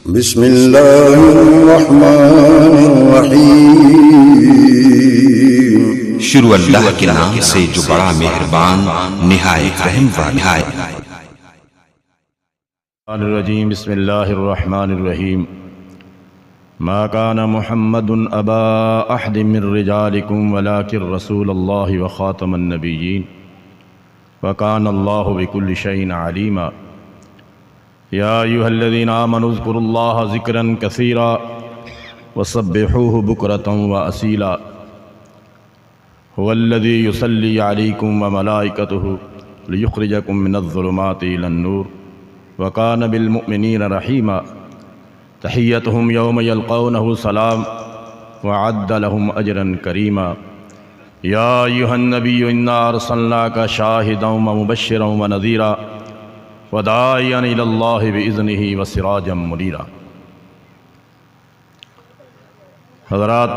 بسم اللہ الرحمن الرحیم۔ شروع اللہ کے نام سے جو بڑا مہربان نہایت رحم والا ہے۔ الرجیم بسم اللہ الرحمن الرحیم۔ ما كان محمد ابا احد من رجالکم ولكن رسول اللہ وخاتم النبیین وكان اللہ بكل شيء علیما۔ یا ایھا الذین آمنوا اذکروا اللہ ذکرا کثیرا وسبحوہ بکرۃ واصیلا۔ هو الذی یصلی علیکم وملائکتہ لیخرجکم من الظلمات الی النور وکان بالمؤمنین رحیما۔ تحیتہم یوم یلقونہ سلام وعد لہم اجرا کریما۔ یا ایھا النبی انا ارسلناک شاہدا ومبشرا ونذیرا وداعیا الی اللہ باذنہ وسراجا منیرا۔ حضرات،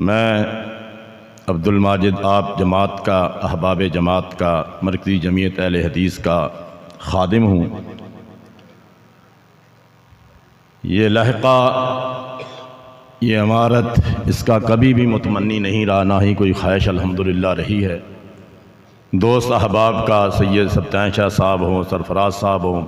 میں عبد الماجد آپ جماعت کا، احباب جماعت کا، مرکزی جمعیت اہل حدیث کا خادم ہوں۔ یہ لحقہ، یہ عمارت، اس کا کبھی بھی متمنی نہیں رہا، نہ ہی کوئی خواہش الحمدللہ رہی ہے۔ دوست احباب کا، سید سبطین شاہ صاحب ہوں، سرفراز صاحب ہوں،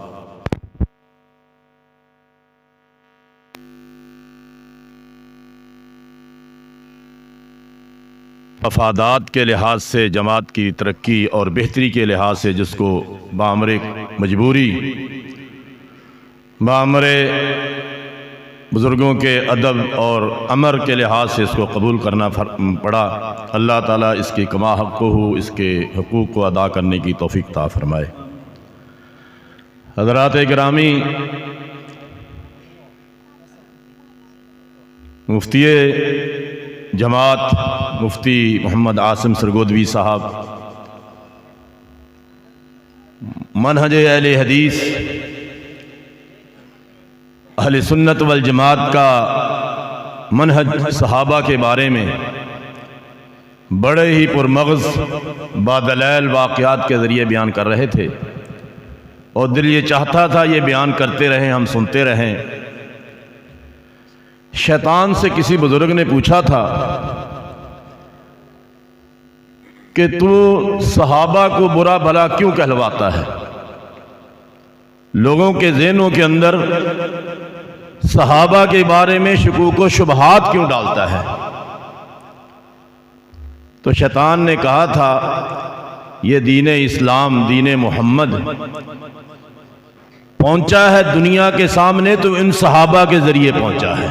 مفادات کے لحاظ سے، جماعت کی ترقی اور بہتری کے لحاظ سے جس کو بامر مجبوری، بامر بزرگوں کے ادب اور امر کے لحاظ سے اس کو قبول کرنا پڑا، اللہ تعالیٰ اس کے کما حقہ، اس کے حقوق کو ادا کرنے کی توفیق عطا فرمائے۔ حضرات گرامی، مفتی جماعت مفتی محمد عاصم سرگودوی صاحب منہج اہل حدیث، اہل سنت والجماعت کا منہج صحابہ کے بارے میں بڑے ہی پرمغز بادلائل واقعات کے ذریعے بیان کر رہے تھے، اور دل یہ چاہتا تھا یہ بیان کرتے رہیں، ہم سنتے رہیں۔ شیطان سے کسی بزرگ نے پوچھا تھا کہ تو صحابہ کو برا بھلا کیوں کہلواتا ہے، لوگوں کے ذہنوں کے اندر صحابہ کے بارے میں شکوک و شبہات کیوں ڈالتا ہے؟ تو شیطان نے کہا تھا یہ دین اسلام، دین محمد پہنچا ہے دنیا کے سامنے تو ان صحابہ کے ذریعے پہنچا ہے۔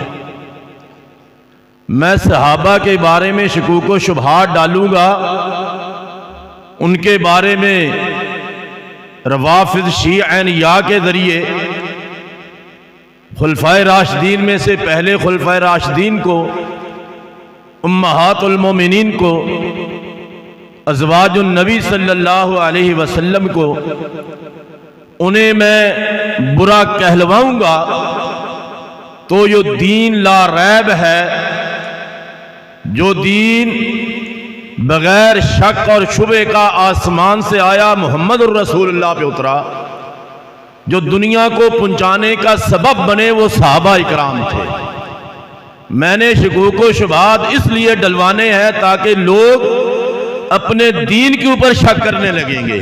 میں صحابہ کے بارے میں شکوک و شبہات ڈالوں گا، ان کے بارے میں روافض شیعہ کے ذریعے خلفائے راشدین میں سے پہلے خلفائے راشدین کو، امہات المومنین کو، ازواج النبی صلی اللہ علیہ وسلم کو، انہیں میں برا کہلواؤں گا تو یہ دین لا ریب ہے، جو دین بغیر شک اور شبہ کا آسمان سے آیا، محمد الرسول اللہ پہ اترا، جو دنیا کو پہنچانے کا سبب بنے، وہ صحابہ اکرام تھے۔ میں نے شکوک و شبہات اس لیے ڈلوانے ہیں تاکہ لوگ اپنے دین کے اوپر شک کرنے لگیں گے۔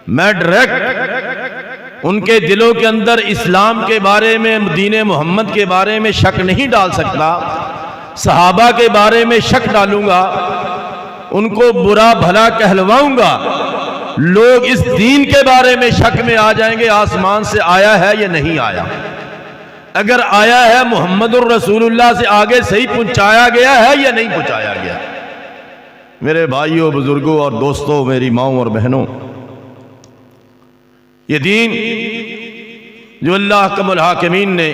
میں ڈائریکٹ ان کے دلوں کے اندر اسلام کے بارے میں، دین محمد کے بارے میں شک نہیں ڈال سکتا، صحابہ کے بارے میں شک ڈالوں گا، ان کو برا بھلا کہلواؤں گا، لوگ اس دین کے بارے میں شک میں آ جائیں گے آسمان سے آیا ہے یا نہیں آیا۔ اگر آیا ہے محمد الرسول اللہ سے آگے صحیح پہنچایا گیا ہے یا نہیں پہنچایا گیا۔ میرے بھائیوں، بزرگوں اور دوستوں، میری ماؤں اور بہنوں، یہ دین جو اللہ احکم الحاکمین نے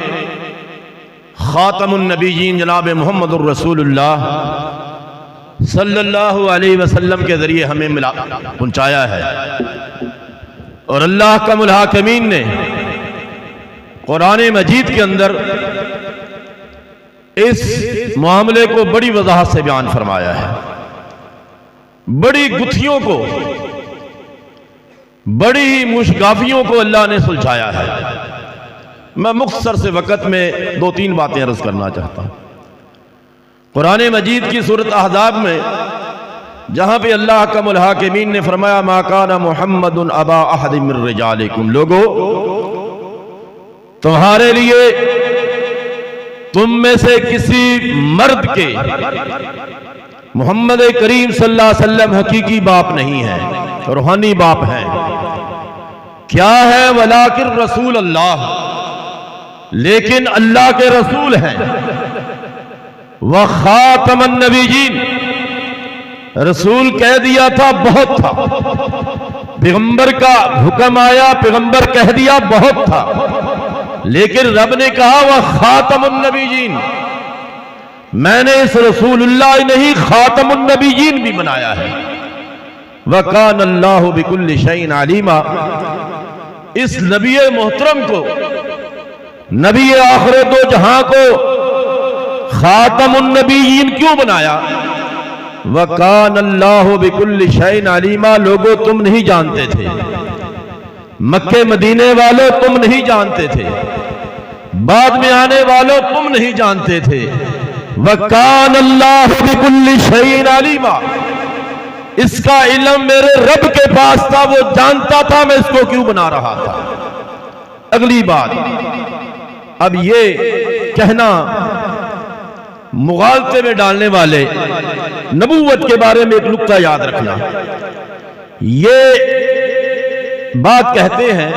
خاتم النبیین جناب محمد الرسول اللہ صلی اللہ علیہ وسلم کے ذریعے ہمیں پہنچایا ہے، اور اللہ احکم الحاکمین نے قرآن مجید کے اندر اس معاملے کو بڑی وضاحت سے بیان فرمایا ہے، بڑی گتھیوں کو بڑی ہی مشگافیوں کو اللہ نے سلجھایا ہے۔ میں مختصر سے وقت میں 2-3 باتیں عرض کرنا چاہتا ہوں۔ قرآن مجید کی سورۃ احزاب میں جہاں پہ اللہ حکم الحاکمین نے فرمایا ما کان محمد ابا احد من رجالکم، لوگو تمہارے لیے تم میں سے کسی مرد کے محمد کریم صلی اللہ علیہ وسلم حقیقی باپ نہیں ہے، روحانی باپ ہیں۔ کیا ہے؟ ولیکن رسول اللہ، لیکن اللہ کے رسول ہیں۔ وخاتم النبیین، رسول کہہ دیا تھا بہت تھا، پیغمبر کا حکم آیا پیغمبر کہہ دیا بہت تھا، لیکن رب نے کہا وخاتم النبیین، میں نے اس رسول اللہ نہیں خاتم النبیین بھی بنایا ہے۔ وَكَانَ اللَّهُ بِكُلِّ شَيْءٍ عَلِيمًا، اس نبی محترم کو، نبی آخر دو جہاں کو خاتم النبیین کیوں بنایا؟ وَكَانَ اللَّهُ بِكُلِّ شَيْءٍ عَلِيمًا، لوگوں تم نہیں جانتے تھے، مکے مدینے والوں تم نہیں جانتے تھے، بعد میں آنے والوں تم نہیں جانتے تھے۔ وَكَانَ اللَّهُ بِكُلِّ شَيْءٍ عَلِيمًا، اس کا علم میرے رب کے پاس تھا، وہ جانتا تھا میں اس کو کیوں بنا رہا تھا۔ اگلی بات، اب یہ کہنا مغالطے میں ڈالنے والے، نبوت کے بارے میں ایک نقطہ یاد رکھنا، یہ بات کہتے ہیں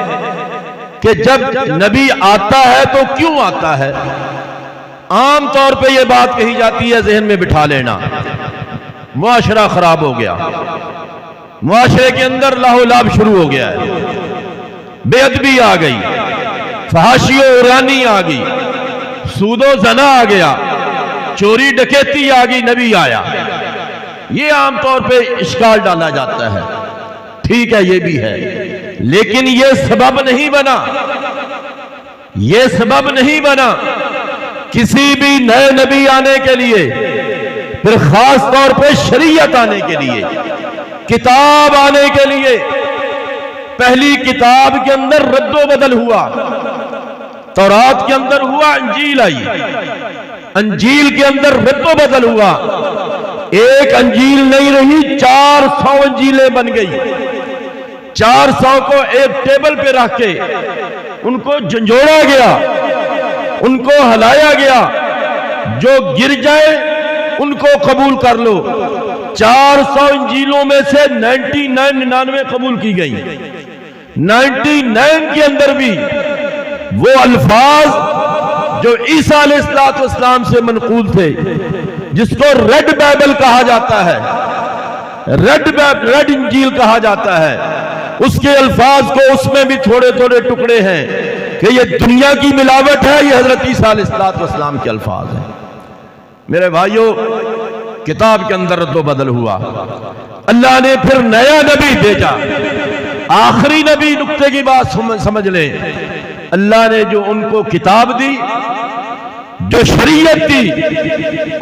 کہ جب نبی آتا ہے تو کیوں آتا ہے؟ عام طور پہ یہ بات کہی جاتی ہے، ذہن میں بٹھا لینا، معاشرہ خراب ہو گیا، معاشرے کے اندر لاہ و لاب شروع ہو گیا ہے، بے ادبی آ گئی، فحاشی و عریانی آ گئی، سود و زنا آ گیا، چوری ڈکیتی آ گئی، نبی آیا، یہ عام طور پہ اشکال ڈالا جاتا ہے۔ ٹھیک ہے، یہ بھی ہے، لیکن یہ سبب نہیں بنا، یہ سبب نہیں بنا کسی بھی نئے نبی آنے کے لیے، پھر خاص طور پہ شریعت آنے کے لیے، کتاب آنے کے لیے۔ پہلی کتاب کے اندر رد و بدل ہوا، تورات کے اندر ہوا، انجیل آئی، انجیل کے اندر رد و بدل ہوا، ایک انجیل نہیں رہی، 400 انجیلیں بن گئی۔ 400 کو ایک ٹیبل پہ رکھ کے ان کو جھنجھوڑا گیا، ان کو ہلایا گیا، جو گر جائے ان کو قبول کر لو۔ 400 انجیلوں میں سے 99 قبول کی گئی۔ 99 کے اندر بھی وہ الفاظ جو عیسیٰ علیہ السلام سے منقول تھے، جس کو ریڈ بائبل کہا جاتا ہے، ریڈ انجیل کہا جاتا ہے، اس کے الفاظ کو اس میں بھی تھوڑے تھوڑے ٹکڑے ہیں کہ یہ دنیا کی ملاوٹ ہے، یہ حضرت عیسیٰ علیہ السلام کے الفاظ ہیں۔ میرے بھائیوں، کتاب کے اندر رد و بدل ہوا، اللہ نے پھر نیا نبی بھیجا۔ آخری نبی، نقطے کی بات سمجھ لیں، اللہ نے جو ان کو کتاب دی، جو شریعت دی،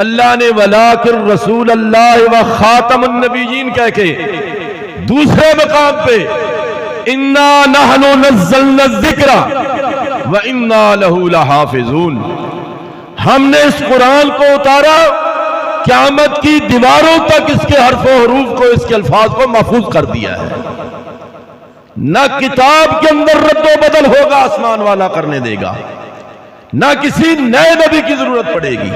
اللہ نے وَلَٰكِن رسول اللہ و خاتم النبیین کہہ کے دوسرے مقام پہ اِنَّا نَحْنُ نَزَّلْنَا الذِّكْرَ وَإِنَّا لَهُ لَحَافِظُونَ، ہم نے اس قرآن کو اتارا، قیامت کی دیواروں تک اس کے حرف و حروف کو، اس کے الفاظ کو محفوظ کر دیا ہے۔ نہ کتاب کے اندر رد و بدل ہوگا، آسمان والا کرنے دے گا، نہ کسی نئے نبی کی ضرورت پڑے گی،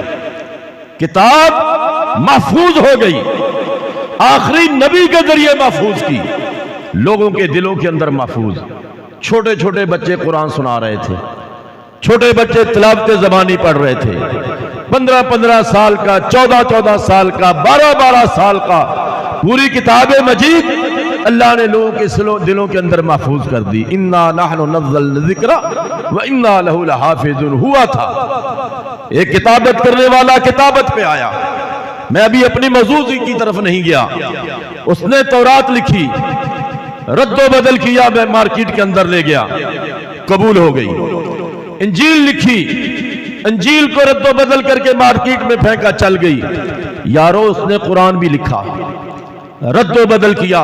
کتاب محفوظ ہو گئی، آخری نبی کے ذریعے محفوظ کی، لوگوں کے دلوں کے اندر محفوظ۔ چھوٹے چھوٹے بچے قرآن سنا رہے تھے، چھوٹے بچے تلاوت زبانی پڑھ رہے تھے، 15 سال کا، 14 سال کا، 12 سال کا، پوری کتاب مجید اللہ نے لوگوں کے دلوں کے اندر محفوظ کر دی۔ اِنَّا نَحْنُ نَزَّلْنَا الذِّكْرَ وَإِنَّا لَهُ لَحَافِظُونَ ہوا تھا۔ ایک کتابت کرنے والا کتابت پہ آیا، میں ابھی اپنی موضوع کی طرف نہیں گیا، اس نے تورات لکھی، رد و بدل کیا، میں مارکیٹ کے اندر لے گیا، قبول ہو گئی۔ انجیل لکھی، انجیل کو رد و بدل کر کے مارکیٹ میں پھینکا، چل گئی۔ یارو، اس نے قرآن بھی لکھا، رد و بدل کیا،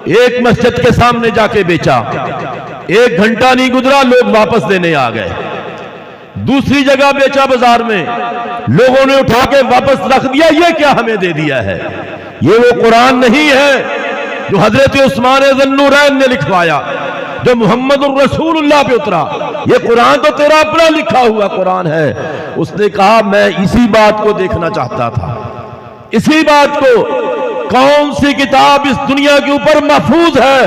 ایک مسجد کے سامنے جا کے بیچا، 1 گھنٹہ نہیں گزرا لوگ واپس دینے آ گئے۔ دوسری جگہ بیچا بازار میں، لوگوں نے اٹھا کے واپس رکھ دیا، یہ کیا ہمیں دے دیا ہے؟ یہ وہ قرآن نہیں ہے جو حضرت عثمان ذی النورین نے لکھوایا، جو محمد الرسول اللہ پہ اترا۔ یہ قرآن تو تیرا اپنا لکھا ہوا قرآن ہے۔ اس نے کہا میں اسی بات کو دیکھنا چاہتا تھا، اسی بات کو، کون سی کتاب اس دنیا کے اوپر محفوظ ہے؟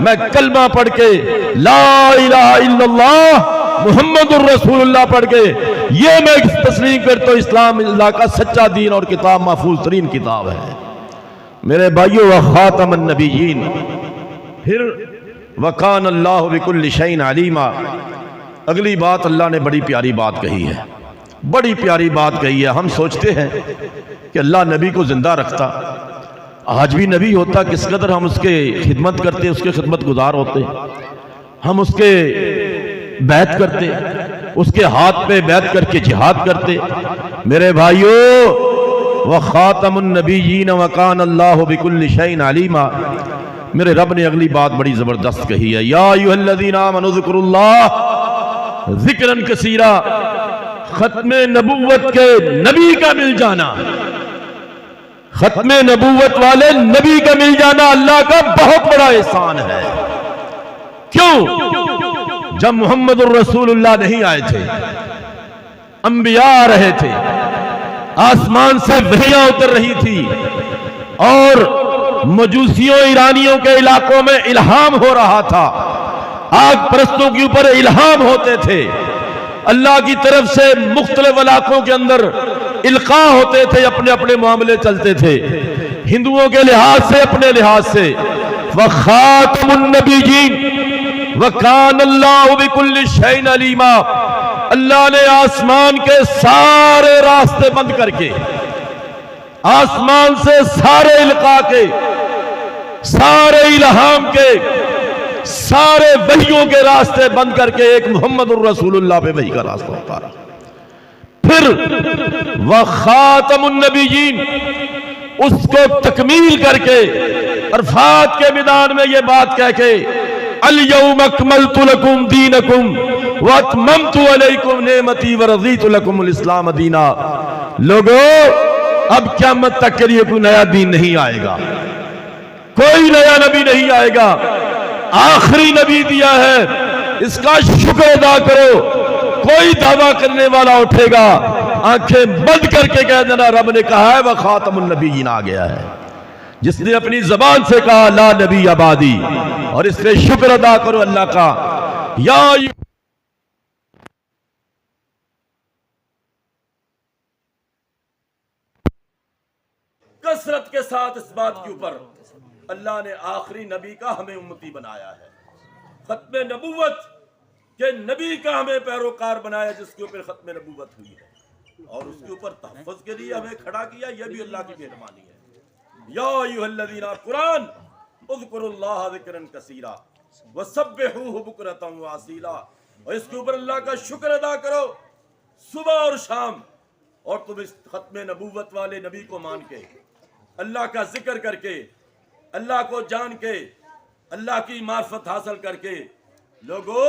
میں کلمہ پڑھ کے لا الہ الا اللہ محمد الرسول اللہ پڑھ کے یہ میں تسلیم کرتا ہوں اسلام اللہ کا سچا دین اور کتاب محفوظ ترین کتاب ہے۔ میرے بھائیو وخاتم النبیین، پھر وکان اللہ بکل شیء علیما۔ اگلی بات اللہ نے بڑی پیاری بات کہی ہے، بڑی پیاری بات کہی ہے۔ ہم سوچتے ہیں کہ اللہ نبی کو زندہ رکھتا، آج بھی نبی ہوتا، کس قدر ہم اس کے خدمت کرتے، اس کے خدمت گزار ہوتے، ہم اس کے بیعت کرتے، اس کے ہاتھ پہ بیعت کر کے جہاد کرتے۔ میرے بھائیو وخاتم النبیین وکان اللہ بکل شیء علیما، میرے رب نے اگلی بات بڑی زبردست کہی ہے، یا ایھا الذین آمنوا اذکروا اللہ ذکرا کثیرا۔ ختم نبوت کے نبی کا مل جانا، ختم نبوت والے نبی کا مل جانا اللہ کا بہت بڑا احسان ہے۔ کیوں؟ جب محمد الرسول اللہ نہیں آئے تھے، انبیاء آ رہے تھے، آسمان سے وحیاں اتر رہی تھی، اور مجوسیوں ایرانیوں کے علاقوں میں الہام ہو رہا تھا، آگ پرستوں کے اوپر الہام ہوتے تھے، اللہ کی طرف سے مختلف علاقوں کے اندر القاء ہوتے تھے، اپنے اپنے معاملے چلتے تھے، ہندوؤں کے لحاظ سے اپنے لحاظ سے۔ وخاتم النبیین وکان اللہ بکل شیء علیما، اللہ نے آسمان کے سارے راستے بند کر کے، آسمان سے سارے القاء کے، سارے الہام کے، سارے وحیوں کے راستے بند کر کے ایک محمد الرسول اللہ پہ وحی کا راستہ اتارا۔ پھر وخاتم النبیین، اس کو تکمیل کر کے عرفات کے میدان میں یہ بات کہہ کے الیوم اکملت لکم دینکم واتممت علیکم نعمتی ورضیت لکم الاسلام دینا۔ لوگو اب قیامت تک کے لیے کوئی نیا دین نہیں آئے گا، کوئی نیا نبی نہیں آئے گا، آخری نبی دیا ہے، اس کا شکر ادا کرو۔ کوئی دعویٰ کرنے والا اٹھے گا آنکھیں بند کر کے کہہ دینا رب نے کہا ہے وخاتم النبیین آ گیا ہے۔ جس نے اپنی زبان سے کہا لا نبی آبادی، اور اس پہ شکر ادا کرو اللہ کا۔ یا کثرت کے ساتھ اس بات کے اوپر اللہ نے آخری نبی کا ہمیں امتی بنایا ہے، ختم نبوت کہ نبی کا ہمیں پیروکار بنایا، جس کے اوپر ختم نبوت ہوئی ہے، اور اس کے اوپر تحفظ کے لیے ہمیں کھڑا کیا، یہ بھی اللہ کی مہربانی ہے۔ یا ایھا الذین، قرآن اذکروا اللہ ذکرا کثیرا وسبحوہ بکرۃ واصیلا، اور اس کے اوپر اللہ کا شکر ادا کرو صبح اور شام، اور تم اس ختم نبوت والے نبی کو مان کے، اللہ کا ذکر کر کے، اللہ کو جان کے، اللہ کی معرفت حاصل کر کے، لوگو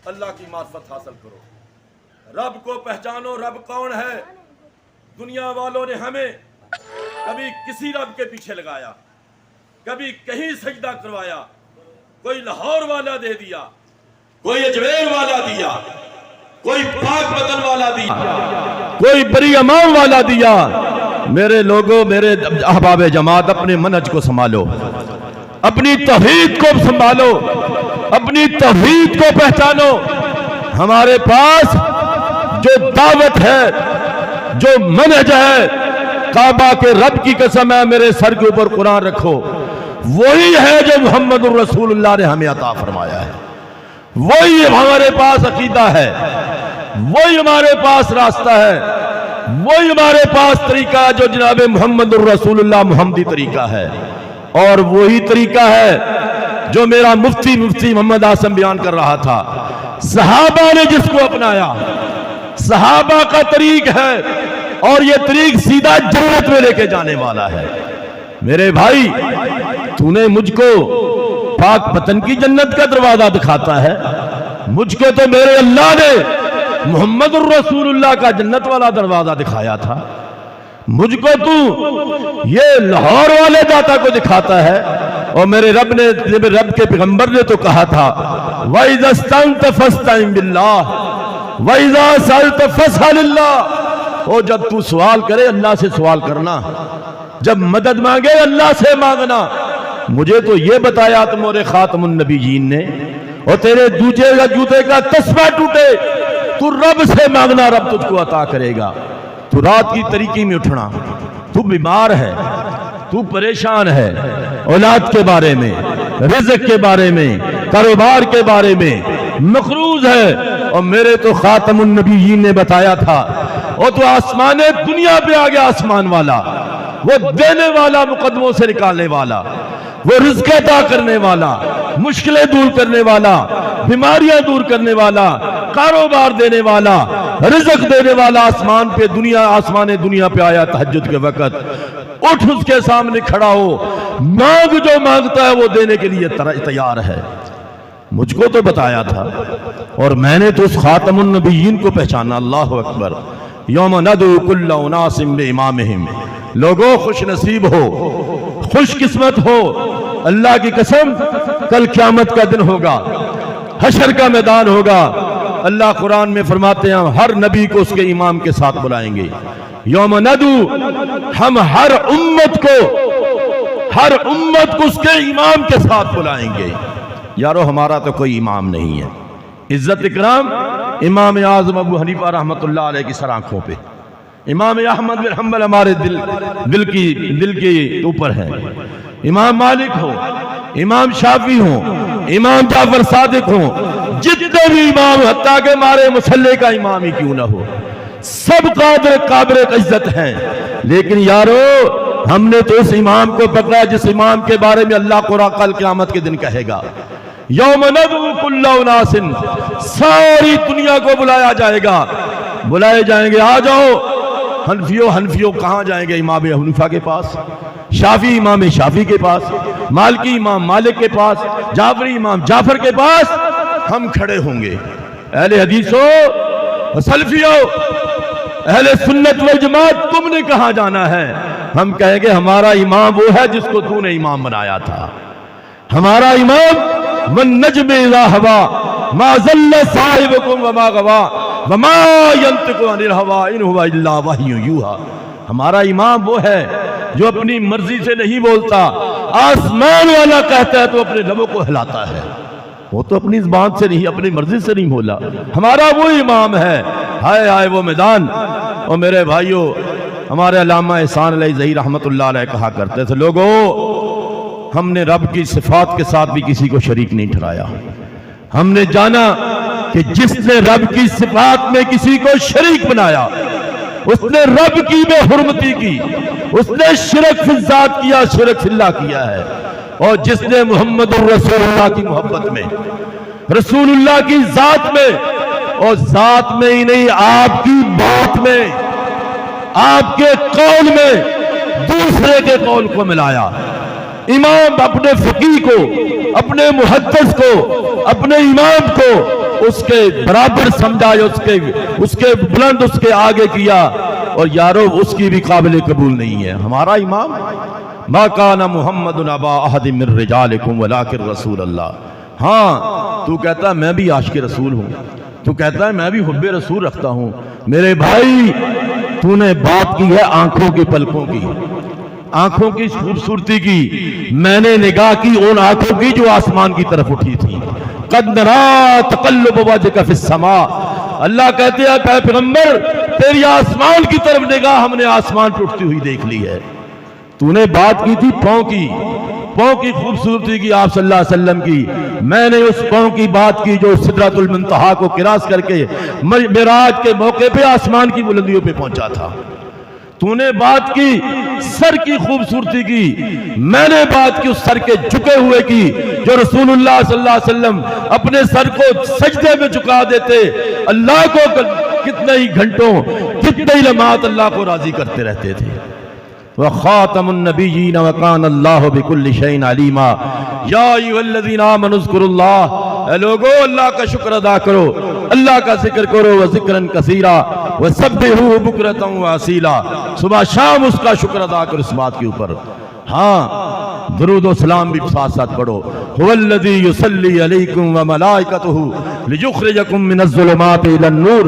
اللہ کی معرفت حاصل کرو، رب کو پہچانو، رب کون ہے۔ دنیا والوں نے ہمیں کبھی کسی رب کے پیچھے لگایا، کبھی کہیں سجدہ کروایا، کوئی لاہور والا دے دیا، کوئی اجمیر والا دیا، کوئی پاک بدن والا دیا، کوئی بری امام والا دیا۔ میرے لوگوں، میرے احباب جماعت، اپنے منہج کو سنبھالو، اپنی توحید کو سنبھالو، اپنی توحید کو پہچانو۔ ہمارے پاس جو دعوت ہے، جو منہج ہے، کعبہ کے رب کی قسم ہے، میرے سر کے اوپر قرآن رکھو، وہی ہے جو محمد الرسول اللہ نے ہمیں عطا فرمایا ہے، وہی ہمارے پاس عقیدہ ہے، وہی ہمارے پاس راستہ ہے، وہی ہمارے پاس طریقہ ہے جو جناب محمد الرسول اللہ محمدی طریقہ ہے، اور وہی طریقہ ہے جو میرا مفتی محمد آسم بیان کر رہا تھا۔ صحابہ نے جس کو اپنایا، صحابہ کا طریق ہے، اور یہ طریق سیدھا جنت میں لے کے جانے والا ہے۔ میرے بھائی، تو نے مجھ کو پاک پتن کی جنت کا دروازہ دکھاتا ہے، مجھ کو تو میرے اللہ نے محمد الرسول اللہ کا جنت والا دروازہ دکھایا تھا، مجھ کو تو یہ لاہور والے داتا کو دکھاتا ہے، اور میرے رب کے پیغمبر نے تو کہا تھا وَإِذَا اسْتَعْنْتَ فَاسْتَعِنْ بِاللَّهِ وَإِذَا سَأَلْتَ فَاسْأَلِ اللَّهِ۔ اور جب تو سوال کرے اللہ سے سوال کرنا، جب مدد مانگے اللہ سے مانگنا۔ مجھے تو یہ بتایا تمہارے خاتم النبیین نے، اور تیرے جوتے کا تسبیح ٹوٹے تو رب سے مانگنا، رب تجھ کو عطا کرے گا۔ تو رات کی طریقے میں اٹھنا، تو بیمار ہے، تو پریشان ہے، اولاد کے بارے میں، رزق کے بارے میں، کاروبار کے بارے میں مقروض ہے، اور میرے تو خاتم النبیین نے بتایا تھا، اور تو آسمان دنیا پہ آ گیا، آسمان والا، وہ دینے والا، مقدموں سے نکالنے والا، وہ رزق عطا کرنے والا، مشکلیں دور کرنے والا، بیماریاں دور کرنے والا، کاروبار دینے والا، رزق دینے والا، آسمان دنیا پہ آیا تہجد کے وقت۔ اٹھ اس کے سامنے کھڑا ہو، مانگ، جو مانگتا ہے وہ دینے کے لیے تیار ہے۔ مجھ کو تو بتایا تھا، اور میں نے تو اس خاتم النبیین کو پہچانا۔ اللہ اکبر۔ یوم ندعو کل اناس بامامہم۔ لوگوں خوش نصیب ہو، خوش قسمت ہو، اللہ کی قسم کل قیامت کا دن ہوگا، حشر کا میدان ہوگا۔ اللہ قرآن میں فرماتے ہیں ہر نبی کو اس کے امام کے ساتھ بلائیں گے۔ یوم ندعو، ہم ہر امت کو اس کے امام کے ساتھ بلائیں گے۔ یارو ہمارا تو کوئی امام نہیں ہے، عزت اکرام امام اعظم ابو حنیفہ رحمۃ اللہ علیہ کی سرآنکھوں پہ، امام احمد بن حنبل ہمارے دل کے اوپر ہے، امام مالک ہو، امام شافعی ہو، امام جعفر صادق ہو، جتنے بھی امام، حتیٰ کہ ہمارے مسلح کا امام ہی کیوں نہ ہو، سب قابل عزت ہیں۔ لیکن یارو ہم نے تو اس امام کو پکڑا جس امام کے بارے میں اللہ قرآن کل قیامت کے دن کہے گا یوم ندعو کل اناس، ساری دنیا کو بلایا جائے گا، بلائے جائیں گے آ جاؤ۔ حنفیوں کہاں جائیں گے؟ امام حنیفہ کے پاس، شافعی امام شافعی کے پاس، مالکی امام مالک کے پاس، جعفری امام جعفر کے پاس ہم کھڑے ہوں گے۔ اہل حدیثو، سلفیو، اہل سنت والجماعت، تم نے کہاں جانا ہے؟ ہم کہیں گے ہمارا امام وہ ہے جس کو تو نے امام بنایا تھا، ہمارا امام والنجم اذا ہوا ما ضل صاحبکم وما غوا وما ينطق عن الهوى ان هو الا وحی یوحی۔ ہمارا امام وہ ہے جو اپنی مرضی سے نہیں بولتا، آسمان والا کہتا ہے تو اپنے لبوں کو ہلاتا ہے، وہ تو اپنی زبان سے نہیں، اپنی مرضی سے نہیں بولا۔ ہمارا وہ امام ہے۔ ہائے ہائے وہ میدان۔ اور میرے بھائیوں، ہمارے علامہ احسان علیہ زہیر رحمت اللہ علیہ کہا کرتے تھے لوگوں ہم نے رب کی صفات کے ساتھ بھی کسی کو شریک نہیں ٹھہرایا۔ ہم نے جانا کہ جس نے رب کی صفات میں کسی کو شریک بنایا اس نے رب کی بے حرمتی کی، اس نے شرک فی الذات کیا، شرک فی اللہ کیا ہے۔ اور جس نے محمد الرسول اللہ کی محبت میں، رسول اللہ کی ذات میں، اور ذات میں ہی نہیں آپ کی بات میں، آپ کے قول میں دوسرے کے قول کو ملایا، امام اپنے فقیہ کو، اپنے محدث کو، اپنے امام کو اس کے برابر سمجھا، اس کے بلند اس کے آگے کیا، اور یارو اس کی بھی قابل قبول نہیں ہے۔ ہمارا امام ما کان محمد ابا احد من رجالکم ولکن رسول اللہ۔ ہاں تو کہتا ہے میں بھی عاشق رسول ہوں، تو کہتا ہے میں بھی حب رسول رکھتا ہوں۔ میرے بھائی تو نے بات کی ہے آنکھوں کی پلکوں کی، آنکھوں کی خوبصورتی کی۔ میں نے نگاہ کی ان آنکھوں کی جو آسمان کی طرف اٹھی تھی۔ قد نرا تقلب وجهك في السماء، اللہ کہتے ہیں کہ پیغمبر تیری آسمان کی طرف نگاہ ہم نے آسمان پہ اٹھتی ہوئی دیکھ لی ہے۔ تو نے بات کی تھی پاؤں کی خوبصورتی کی، آپ صلی اللہ علیہ وسلم کی۔ میں نے اس پاؤں کی بات کی جو سدرۃ المنتہا کو کراس کر کے معراج کے موقع پہ آسمان کی بلندیوں پہ پہنچا تھا۔ تو نے بات کی سر کی خوبصورتی کی، میں نے بات کی اس سر کے جھکے ہوئے کی جو رسول اللہ صلی اللہ علیہ وسلم اپنے سر کو سجدے میں جھکا دیتے، اللہ کو کتنے ہی گھنٹوں، کتنے ہی لمحات اللہ کو راضی کرتے رہتے تھے۔ وخاتم النبیین وکان اللہ بکل شیء علیما یا ایھا الذین آمنوا اذکروا اللہ، اے لوگو اللہ کا شکر ادا کرو، اللہ کا ذکر کرو، وذکرا کثیرا وسبحوہ بکرۃ واصیلا، صبح شام اس کا شکر ادا کرو اس بات کے اوپر۔ ہاں درود و سلام بھی ساتھ ساتھ پڑھو۔ هو الذی یصلی علیکم وملائکتہ لیخرجکم من الظلمات الی النور،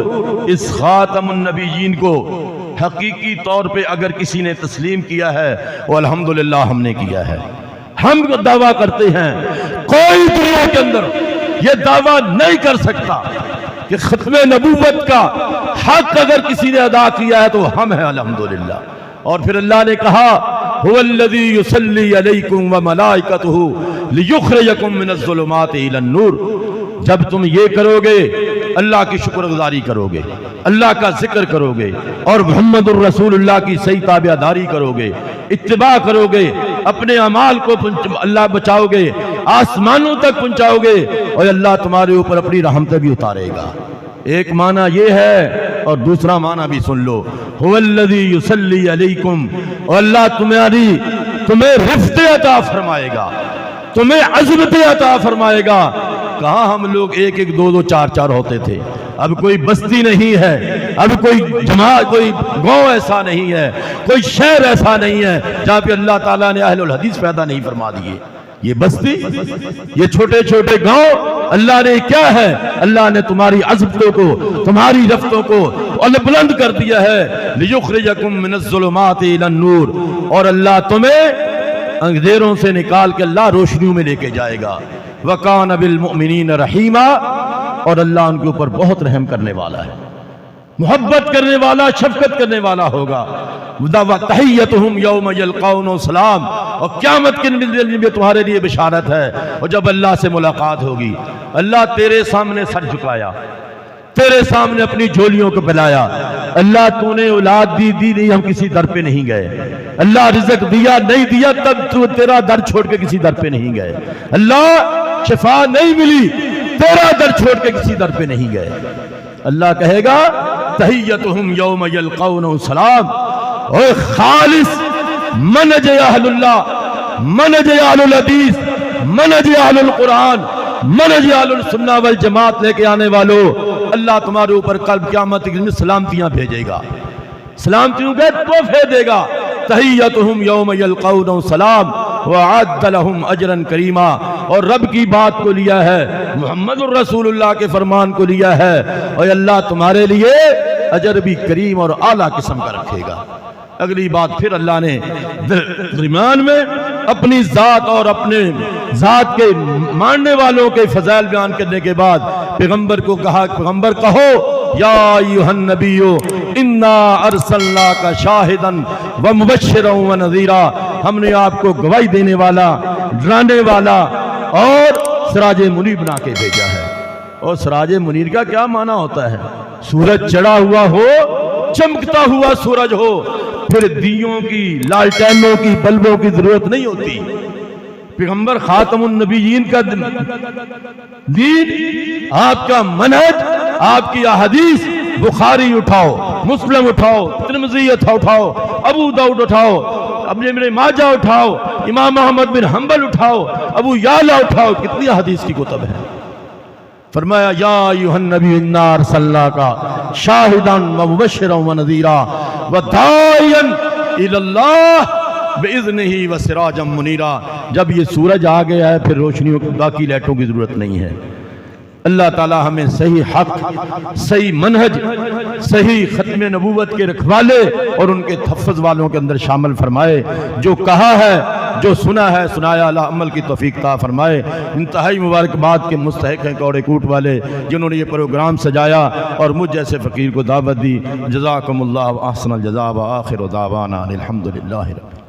اس خاتم النبیین کو حقیقی طور پہ اگر کسی نے تسلیم کیا ہے وہ الحمدللہ ہم نے کیا ہے۔ ہم دعویٰ کرتے ہیں، کوئی دنیا کے اندر یہ دعویٰ نہیں کر سکتا کہ ختم نبوت کا حق اگر کسی نے ادا کیا ہے تو ہم ہیں الحمدللہ۔ اور پھر اللہ نے کہا هو الذی یصلی علیکم وملائکتہ لیخرجکم من الظلمات الی النور، جب تم یہ کرو گے، اللہ کی شکر گزاری کرو گے، اللہ کا ذکر کرو گے اور محمد الرسول اللہ کی صحیح تابع داری کرو گے، اتباع کرو گے، اپنے اعمال کو اللہ بچاؤ گے، آسمانوں تک پہنچاؤ گے اور اللہ تمہارے اوپر اپنی رحمت بھی اتارے گا۔ ایک معنی یہ ہے اور دوسرا معنی بھی سن لو، هو الذی یصلی علیکم، اور اللہ تمہیں رفت عطا فرمائے گا، تمہیں عظمت عطا فرمائے گا۔ کہاں ہم لوگ ایک ایک دو دو چار چار ہوتے تھے، اب کوئی بستی نہیں ہے، اب کوئی جماعت، کوئی گاؤں ایسا نہیں ہے، کوئی شہر ایسا نہیں ہے جہاں پہ اللہ تعالیٰ نے اہل الحدیث پیدا نہیں فرما دیے۔ یہ بستی، یہ چھوٹے چھوٹے گاؤں، اللہ نے کیا ہے؟ اللہ نے تمہاری عظمتوں کو، تمہاری رفتوں کو بلند کر دیا ہے۔ لیخرجکم من الظلمات الی النور، اور اللہ تمہیں اندھیروں سے نکال کے اللہ روشنیوں میں لے کے جائے گا۔ وَكَانَ بِالْمُؤْمِنِينَ رَحِيمًا، اور اللہ ان کے اوپر بہت رحم کرنے والا ہے، محبت کرنے والا، شفقت کرنے والا ہوگا۔ تحیتہم یوم یلقون سلام، اور قیامت کے دن میں تمہارے لیے بشارت ہے۔ اور جب اللہ سے ملاقات ہوگی، اللہ تیرے سامنے سر جھکایا، تیرے سامنے اپنی جھولیوں کو پھیلایا، اللہ تو نے اولاد دی نہیں، ہم کسی در پہ نہیں گئے، اللہ رزق دیا نہیں دیا تب تو تیرا در چھوڑ کے کسی در پہ نہیں گئے، اللہ شفا نہیں ملی تیرا در چھوڑ کے کسی در پہ نہیں گئے۔ اللہ کہے گا تحیتہم یوم یلقون سلام، اے خالص منج اہل اللہ، منج اہل الحدیث، منج اہل القرآن، منج اہل السنہ والجماعت لے کے آنے والوں، اللہ تمہارے اوپر کل قیامت کے دن سلامتیاں بھیجے گا، سلامتیوں کے تحفے دے گا۔ تحیتہم یوم یلقون سلام وَأَعَدَّ لَهُمْ أَجْرًا كَرِيمًا، اور رب کی بات کو لیا ہے، محمد الرسول اللہ کے فرمان کو لیا ہے، اور اللہ تمہارے لیے اجر بھی کریم اور اعلیٰ قسم کا رکھے گا۔ اگلی بات پھر اللہ نے درمیان میں اپنی ذات اور اپنے ذات کے ماننے والوں کے فضائل بیان کرنے کے بعد پیغمبر کو کہا، پیغمبر کہو یا ایھا النبی انا ارسلناک شاہدا ومبشرا ونذیرا، ہم نے آپ کو گواہی دینے والا، ڈرانے والا اور سراج منیر بنا کے بھیجا ہے۔ اور سراج منیر کا کیا معنی ہوتا ہے؟ سورج چڑھا ہوا ہو، چمکتا ہوا سورج ہو، پھر دیوں کی، لالٹینوں کی، بلبوں کی ضرورت نہیں ہوتی۔ پیغمبر خاتم النبیین کا دین، آپ کا منہج، آپ کی احادیث، بخاری اٹھاؤ، مسلم اٹھاؤ، ترمذی اٹھاؤ، ابو داؤد اٹھاؤ، ابن ماجہ اٹھاؤ، امام احمد بن حنبل اٹھاؤ، ابو یعلا اٹھاؤ، کتنی حدیث کی کتب ہے۔ فرمایا یا ایھا النبی انا ارسلناک شاہدا ومبشرا ونذیرا وداعیا الی اللہ باذنہ وسراجا منیرا۔ جب یہ سورج آ گیا ہے پھر روشنیوں باقی لائٹوں کی ضرورت نہیں ہے۔ اللہ تعالی ہمیں صحیح حق، صحیح منہج، صحیح ختم نبوت کے رکھوالے اور ان کے تحفظ والوں کے اندر شامل فرمائے۔ جو کہا ہے، جو سنا ہے، سنایا، اللہ عمل کی توفیق عطا فرمائے۔ انتہائی مبارکباد کے مستحق ہیں کوڑے کوٹ والے جنہوں نے یہ پروگرام سجایا اور مجھ جیسے فقیر کو دعوت دی۔ جزاکم اللہ احسن الجزاء وآخر دعوانا الحمدللہ رب